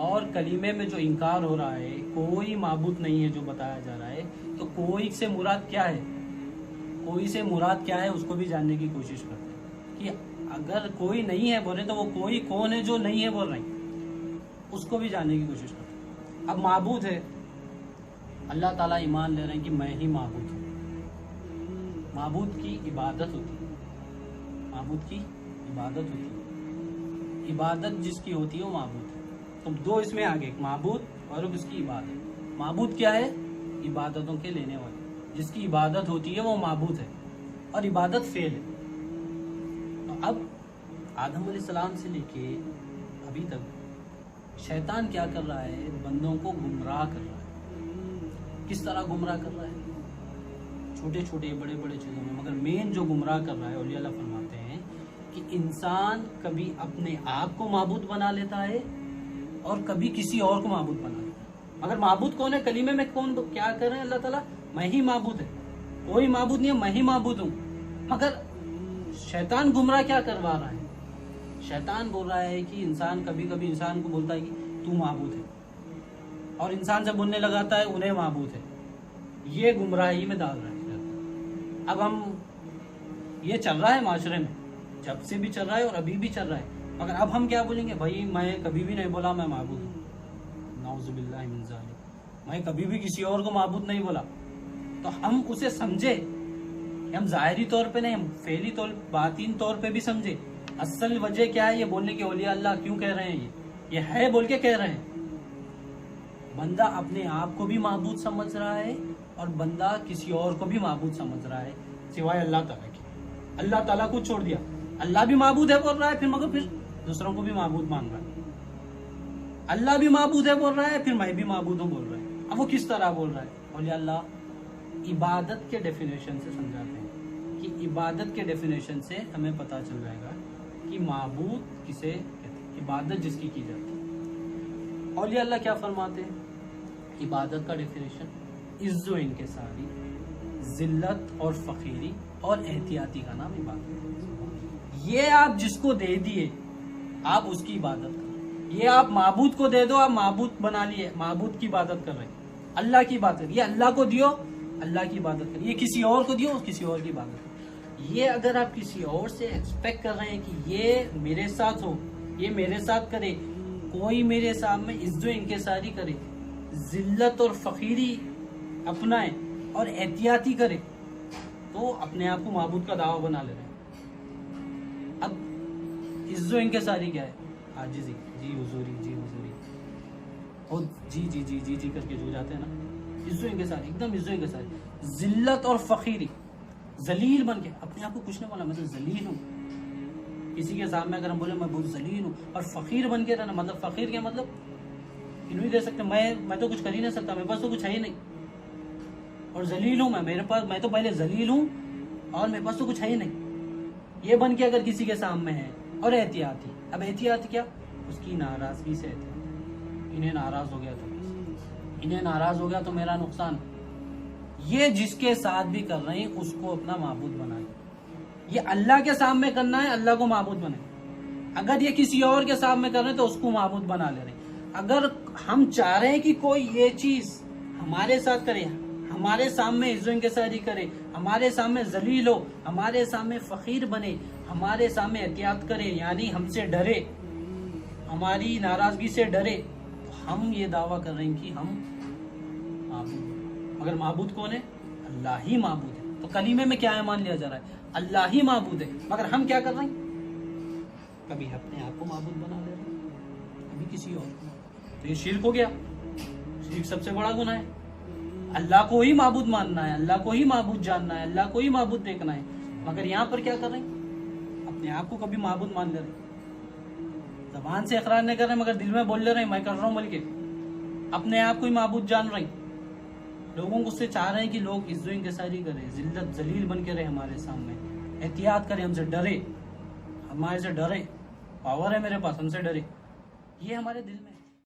اور کلمے میں جو انکار ہو رہا ہے کوئی معبود نہیں ہے جو بتایا جا رہا ہے، تو کوئی سے مراد کیا ہے؟ کوئی سے مراد کیا ہے اس کو بھی جاننے کی کوشش کرتے ہیں کہ اگر کوئی نہیں ہے بول رہے تو وہ کوئی کون ہے جو نہیں ہے بول رہے ہیں، اس کو بھی جاننے کی کوشش کرتے ہیں۔ اب معبود ہے، اللہ تعالیٰ ایمان لے رہے ہیں کہ میں ہی معبود ہوں، معبود کی عبادت ہوتی ہے، معبود کی عبادت ہوتی ہے، عبادت جس کی ہوتی ہے وہ معبود ہے۔ تو دو اس میں آگے، معبود اور اس کی عبادت۔ معبود کیا ہے؟ عبادتوں کے لینے والے، جس کی عبادت ہوتی ہے وہ معبود ہے، اور عبادت فعل ہے۔ تو اب آدم علیہ السلام سے لے کے ابھی تک شیطان کیا کر رہا ہے؟ بندوں کو گمراہ کر رہا ہے۔ کس طرح گمراہ کر رہا ہے؟ چھوٹے چھوٹے بڑے بڑے چیزوں میں، مگر مین جو گمراہ کر رہا ہے، اولیاء اللہ فرماتے ہیں کہ انسان کبھی اپنے آپ کو معبود بنا لیتا ہے اور کبھی کسی اور کو معبود بنا لیتا ہے۔ مگر معبود کون ہے؟ کلمے میں کون کیا کر رہے ہیں اللہ تعالیٰ؟ میں ہی معبود ہے، کوئی معبود نہیں ہے، میں ہی معبود ہوں۔ مگر شیطان گمراہ کیا کروا رہا ہے؟ شیطان بول رہا ہے کہ انسان کبھی کبھی انسان کو بولتا ہے کہ تو معبود ہے، اور انسان سے بولنے لگاتا ہے انہیں معبود ہے۔ یہ گمراہی میں ڈال رہا ہے۔ اب ہم یہ چل رہا ہے معاشرے میں، جب سے بھی چل رہا ہے اور ابھی بھی چل رہا ہے، مگر اب ہم کیا بولیں گے؟ بھائی میں کبھی بھی نہیں بولا میں معبود ہوں، نعوذ باللہ من ذالک، میں کبھی بھی کسی اور کو معبود نہیں بولا۔ تو ہم اسے سمجھے، ہم ظاہری طور پہ نہیں، ہم فعلی طور باطن طور پہ بھی سمجھے اصل وجہ کیا ہے یہ بولنے کی، اولیاء اللہ کیوں کہہ رہے ہیں یہ ہے بول کے کہہ رہے ہیں۔ بندہ اپنے آپ کو بھی معبود سمجھ رہا ہے اور بندہ کسی اور کو بھی معبود سمجھ رہا ہے سوائے اللہ تعالیٰ کے۔ اللہ تعالیٰ کو چھوڑ دیا، اللہ بھی معبود ہے بول رہا ہے، پھر مگر پھر دوسروں کو بھی معبود مان رہا ہے۔ اللہ بھی معبود ہے بول رہا ہے، پھر میں بھی معبود ہوں بول رہا ہے۔ اب وہ کس طرح بول رہا ہے؟ اولیاء اللہ عبادت کے ڈیفینیشن سے سمجھاتے ہیں کہ عبادت کے ڈیفینیشن سے ہمیں پتہ چل جائے گا کہ معبود کسے کہتے ہیں، عبادت جس کی جاتی ہے۔ اولیاء اللہ کیا فرماتے ہیں؟ عبادت کا ڈیفینیشن عز و انکساری، ذلت اور فقیری اور احتیاطی کا نام عبادت۔ یہ آپ جس کو دے دیے آپ اس کی عبادت کر رہے ہیں، یہ آپ معبود کو دے دو آپ معبود بنا لیے، معبود کی عبادت کر رہے ہیں، اللہ کی عبادت۔ یہ اللہ کو دیو اللہ کی عبادت کر، یہ کسی اور کو دیو کسی اور کی عبادت کر۔ یہ اگر آپ کسی اور سے ایکسپیکٹ کر رہے ہیں کہ یہ میرے ساتھ ہو، یہ میرے ساتھ کرے، کوئی میرے سامنے عز و انکساری کرے، ذلت اور فقیری اپنائے اور احتیاطی کرے، تو اپنے آپ کو معبود کا دعویٰ بنا لے رہے ہیں۔ اب عز و انکساری کیا ہے؟ عاجزی، جی حضوری، جی حضوری، اور جی جی جی جی جی کر کے جو جاتے ہیں نا، عز و انکساری، ایک دم عز و انکساری۔ ذلت اور فقیری، ذلیل بن کے اپنے آپ کو کچھ نہیں بولا میں تو ذلیل ہوں، کسی کے سامنے اگر ہم بولے میں بہت ذلیل ہوں، اور فقیر بن کے رہنا، مطلب فقیر کیا مطلب انہوں ہی دے سکتے، میں تو کچھ کر ہی نہیں سکتا، میرے پاس تو کچھ ہے ہی نہیں، اور ذلیل ہوں میرے پاس، میں تو پہلے ذلیل ہوں اور میرے پاس تو کچھ ہے ہی نہیں، یہ بن کے اگر کسی کے سامنے ہے۔ اور احتیاطی، اب احتیاط کیا؟ اس کی ناراضگی سے احتیاط، انہیں ناراض ہو گیا تو انہیں ناراض ہو گیا تو میرا نقصان۔ یہ جس کے ساتھ بھی کر رہے ہیں اس کو اپنا معبود بنائے، یہ اللہ کے سامنے کرنا ہے اللہ کو معبود بنائے، اگر یہ کسی اور کے سامنے کر رہے ہیں تو اس کو معبود بنا لے رہے ہیں۔ اگر ہم چاہ رہے ہیں کہ کوئی یہ چیز ہمارے ساتھ کرے، ہمارے سامنے عز و انکساری کرے، ہمارے سامنے ذلیل ہو، ہمارے سامنے فقیر بنے، ہمارے سامنے احتیاط کرے، یعنی ہم سے ڈرے، ہماری ناراضگی سے ڈرے، تو ہم یہ دعویٰ کر رہے ہیں کہ ہم معبود ہیں۔ مگر معبود کون ہے؟ اللہ ہی معبود ہے۔ تو کلمے میں کیا ہے مان لیا جا رہا ہے؟ اللہ ہی معبود ہے، مگر ہم کیا کر رہے ہیں؟ کبھی اپنے آپ کو معبود بنا لے رہے ہیں، کبھی کسی اور کو۔ تو یہ شرک ہو گیا، شرک سب سے بڑا گناہ ہے۔ اللہ کو ہی معبود ماننا ہے، اللہ کو ہی معبود جاننا ہے، اللہ کو ہی معبود دیکھنا ہے، مگر یہاں پر کیا کر رہے ہیں؟ اپنے آپ کو کبھی معبود مان لے رہے ہیں، زبان سے اقرار نہیں کر رہے مگر دل میں بول لے رہے ہیں میں کر رہا ہوں، بلکہ اپنے آپ کو ہی معبود جان رہے ہیں۔ لوگوں کو سے چاہ رہے ہیں کہ لوگ عز و انکساری کریں، ذلت ذلیل بن کے رہے ہمارے سامنے، احتیاط کریں، ہم سے ڈرے، ہمارے سے ڈرے، پاور ہے میرے پاس، ہم سے ڈرے، یہ ہمارے دل میں ہے۔